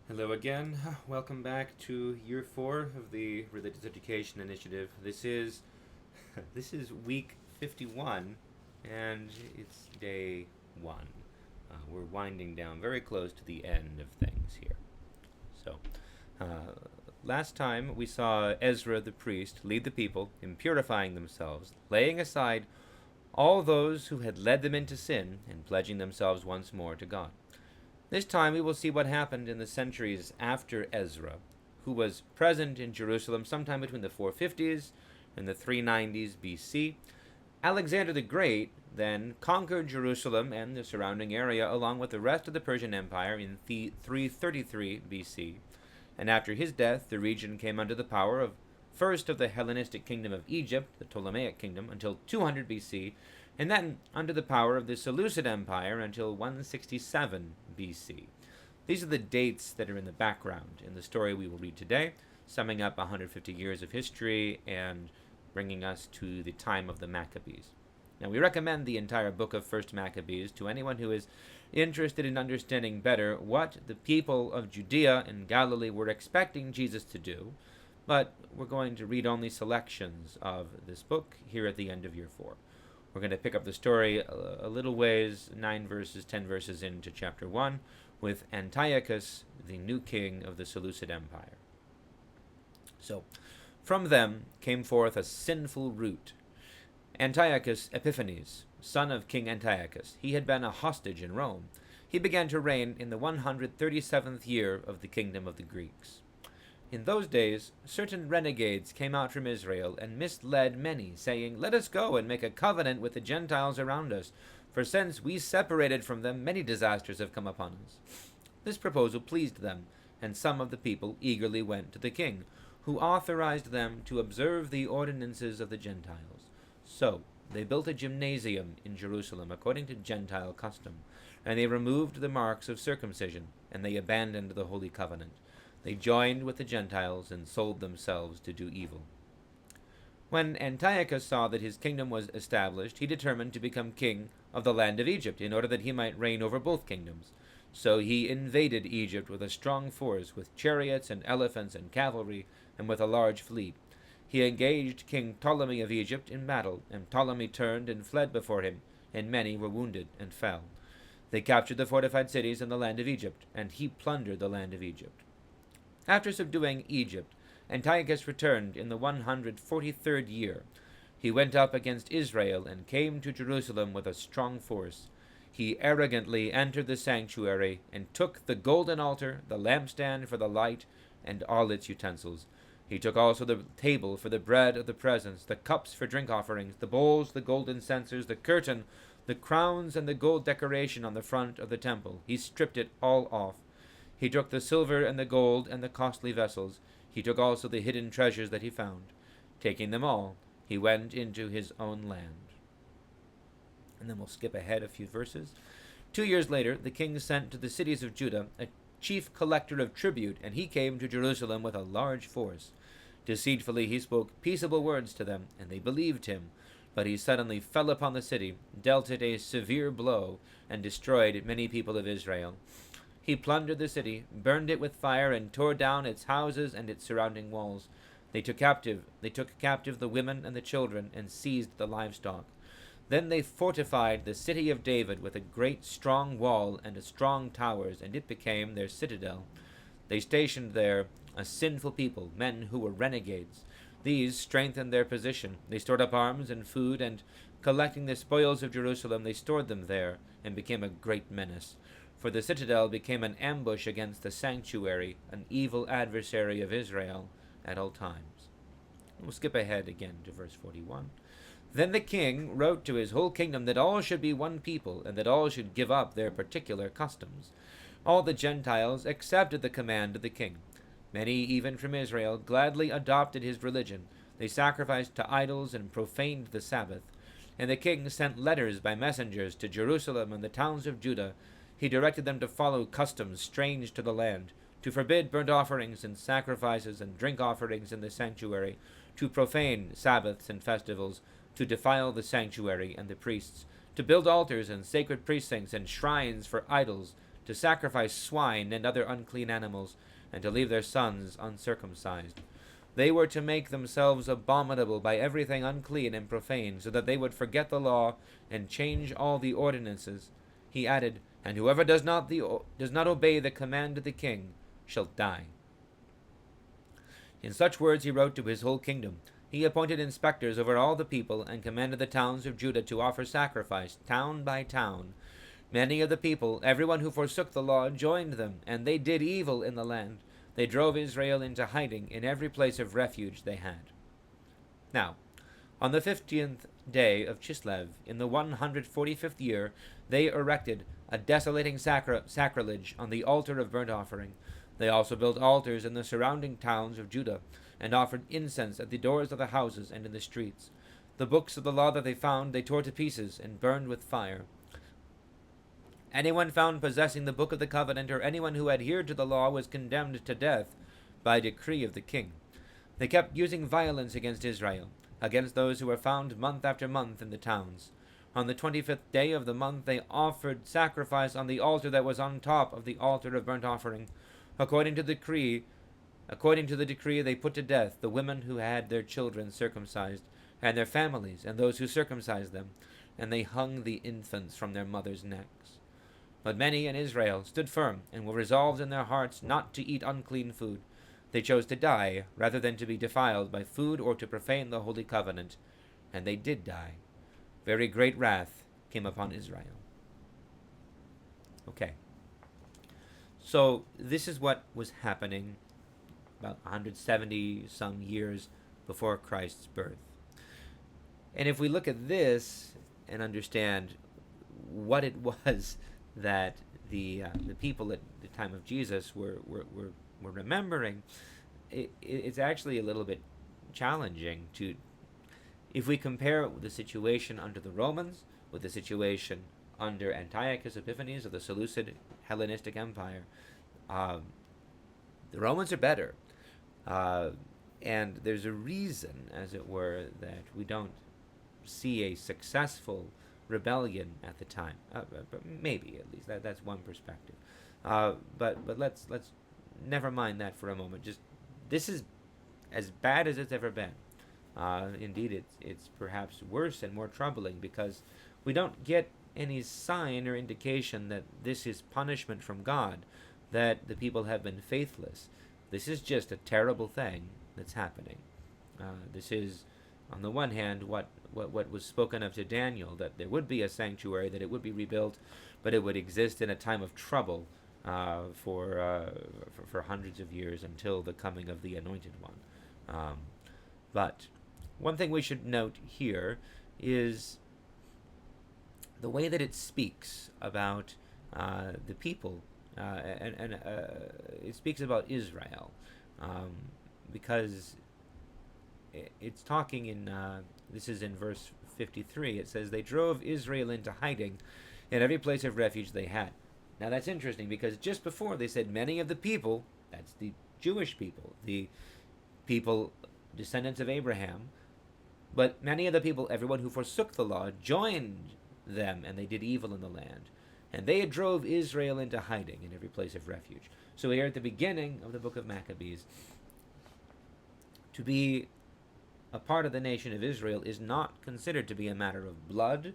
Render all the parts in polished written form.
Hello again. Welcome back to year 4 of the Religious Education Initiative. This is week 51 and it's day 1. We're winding down very close to the end of things here. So, uh, last time we saw Ezra the priest lead the people in purifying themselves, laying aside all those who had led them into sin and pledging themselves once more to God. This time we will see what happened in the centuries after Ezra, who was present in Jerusalem sometime between the 450s and the 390s BC. Alexander the Great then conquered Jerusalem and the surrounding area along with the rest of the Persian Empire in 333 BC. And after his death, the region came under the power of first of the Hellenistic kingdom of Egypt, the Ptolemaic kingdom, until 200 BC, and then under the power of the Seleucid Empire until 167 BC. These are the dates that are in the background in the story we will read today, summing up 150 years of history and bringing us to the time of the Maccabees. Now, we recommend the entire book of 1st Maccabees to anyone who is interested in understanding better what the people of Judea and Galilee were expecting Jesus to do, but we're going to read only selections of this book here at the end of year 4. We're going to pick up the story a little ways, 9 verses, 10 verses into chapter 1, with Antiochus, the new king of the Seleucid Empire. So, from them came forth a sinful root. Antiochus Epiphanes, son of King Antiochus, he had been a hostage in Rome. He began to reign in the 137th year of the kingdom of the Greeks. In those days, certain renegades came out from Israel and misled many, saying, "Let us go and make a covenant with the Gentiles around us, for since we separated from them, many disasters have come upon us." This proposal pleased them, and some of the people eagerly went to the king, who authorized them to observe the ordinances of the Gentiles. So they built a gymnasium in Jerusalem according to Gentile custom, and they removed the marks of circumcision, and they abandoned the holy covenant. They joined with the Gentiles and sold themselves to do evil. When Antiochus saw that his kingdom was established, he determined to become king of the land of Egypt, in order that he might reign over both kingdoms. So he invaded Egypt with a strong force, with chariots and elephants and cavalry, and with a large fleet. He engaged King Ptolemy of Egypt in battle, and Ptolemy turned and fled before him, and many were wounded and fell. They captured the fortified cities in the land of Egypt, and he plundered the land of Egypt. After subduing Egypt, Antiochus returned in the 143rd year. He went up against Israel and came to Jerusalem with a strong force. He arrogantly entered the sanctuary and took the golden altar, the lampstand for the light, and all its utensils. He took also the table for the bread of the presence, the cups for drink offerings, the bowls, the golden censers, the curtain, the crowns, and the gold decoration on the front of the temple. He stripped it all off. He took the silver and the gold and the costly vessels. He took also the hidden treasures that he found. Taking them all, he went into his own land. And then we'll skip ahead a few verses. 2 years later, the king sent to the cities of Judah a chief collector of tribute, and he came to Jerusalem with a large force. Deceitfully he spoke peaceable words to them, and they believed him. But he suddenly fell upon the city, dealt it a severe blow, and destroyed many people of Israel. He plundered the city, burned it with fire, and tore down its houses and its surrounding walls. They took captive the women and the children, and seized the livestock. Then they fortified the city of David with a great strong wall and strong towers, and it became their citadel. They stationed there a sinful people, men who were renegades. These strengthened their position. They stored up arms and food, and collecting the spoils of Jerusalem, they stored them there, and became a great menace. For the citadel became an ambush against the sanctuary, an evil adversary of Israel at all times. We'll skip ahead again to verse 41. Then the king wrote to his whole kingdom that all should be one people, and that all should give up their particular customs. All the Gentiles accepted the command of the king. Many, even from Israel, gladly adopted his religion. They sacrificed to idols and profaned the Sabbath. And the king sent letters by messengers to Jerusalem and the towns of Judah. He directed them to follow customs strange to the land, to forbid burnt offerings and sacrifices and drink offerings in the sanctuary, to profane Sabbaths and festivals, to defile the sanctuary and the priests, to build altars and sacred precincts and shrines for idols, to sacrifice swine and other unclean animals, and to leave their sons uncircumcised. They were to make themselves abominable by everything unclean and profane, so that they would forget the law and change all the ordinances. He added, and whoever does not obey the command of the king shall die. In such words he wrote to his whole kingdom. He appointed inspectors over all the people, and commanded the towns of Judah to offer sacrifice, town by town. Many of the people, everyone who forsook the law, joined them, and they did evil in the land. They drove Israel into hiding in every place of refuge they had. Now, on the 50th day of Chislev, in the 145th year, they erected a desolating sacrilege on the altar of burnt offering. They also built altars in the surrounding towns of Judah, and offered incense at the doors of the houses and in the streets. The books of the law that they found they tore to pieces and burned with fire. Anyone found possessing the book of the covenant, or anyone who adhered to the law, was condemned to death by decree of the king. They kept using violence against Israel, against those who were found month after month in the towns. On the 25th day of the month they offered sacrifice on the altar that was on top of the altar of burnt offering. According to the decree, they put to death the women who had their children circumcised, and their families, and those who circumcised them, and they hung the infants from their mothers' necks. But many in Israel stood firm, and were resolved in their hearts not to eat unclean food. They chose to die, rather than to be defiled by food or to profane the holy covenant, and they did die. Very great wrath came upon Israel. Okay. So this is what was happening about 170 some years before Christ's birth. And if we look at this and understand what it was that the people at the time of Jesus were remembering, it's actually a little bit challenging to, if we compare the situation under the Romans with the situation under Antiochus Epiphanes of the Seleucid Hellenistic Empire. The Romans are better, and there's a reason, as it were, that we don't see a successful rebellion at the time. But maybe, at least that's one perspective. But let's never mind that for a moment. Just this is as bad as it's ever been. Indeed, it's perhaps worse and more troubling, because we don't get any sign or indication that this is punishment from God, that the people have been faithless. This is just a terrible thing that's happening. This is, on the one hand, what was spoken of to Daniel, that there would be a sanctuary, that it would be rebuilt, but it would exist in a time of trouble for hundreds of years until the coming of the Anointed One. But one thing we should note here is the way that it speaks about the people, and it speaks about Israel, because it's talking in, this is in verse 53, it says, they drove Israel into hiding in every place of refuge they had. Now that's interesting, because just before they said many of the people, that's the Jewish people, the people descendants of Abraham, but many of the people, everyone who forsook the law, joined them, and they did evil in the land. And they drove Israel into hiding in every place of refuge. So here at the beginning of the book of Maccabees, to be a part of the nation of Israel is not considered to be a matter of blood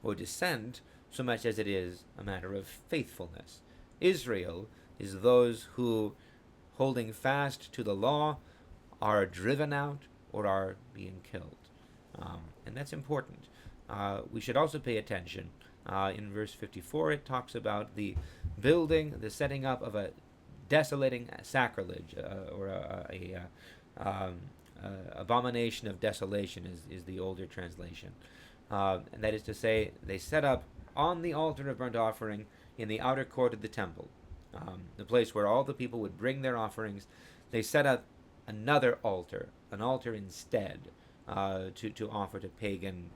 or descent so much as it is a matter of faithfulness. Israel is those who, holding fast to the law, are driven out or are being killed. And that's important. We should also pay attention. In verse 54, it talks about the building, the setting up of a desolating sacrilege, or a abomination of desolation is the older translation. And that is to say, they set up on the altar of burnt offering in the outer court of the temple, the place where all the people would bring their offerings. They set up another altar, an altar instead, to offer to pagan,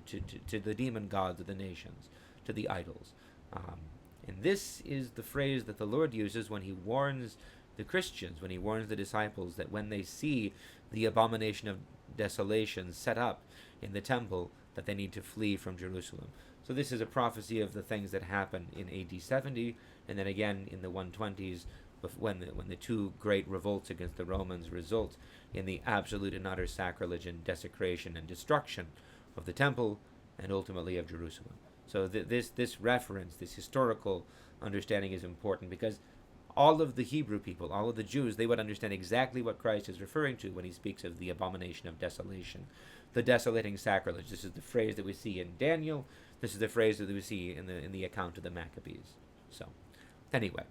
to the demon gods of the nations, to the idols. And this is the phrase that the Lord uses when he warns the Christians, when he warns the disciples that when they see the abomination of desolation set up in the temple, that they need to flee from Jerusalem. So this is a prophecy of the things that happen in AD 70, and then again in the 120s, when the two great revolts against the Romans result in the absolute and utter sacrilege and desecration and destruction of the temple and ultimately of Jerusalem. So this reference, this historical understanding is important, because all of the Hebrew people, all of the Jews, they would understand exactly what Christ is referring to when he speaks of the abomination of desolation, the desolating sacrilege. This is the phrase that we see in Daniel. This is the phrase that we see in the account of the Maccabees. So, anyway,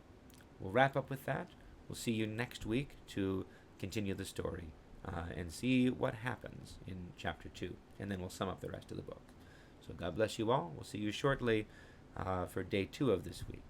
we'll wrap up with that. We'll see you next week to continue the story and see what happens in chapter 2, and then we'll sum up the rest of the book. So God bless you all. We'll see you shortly for day 2 of this week.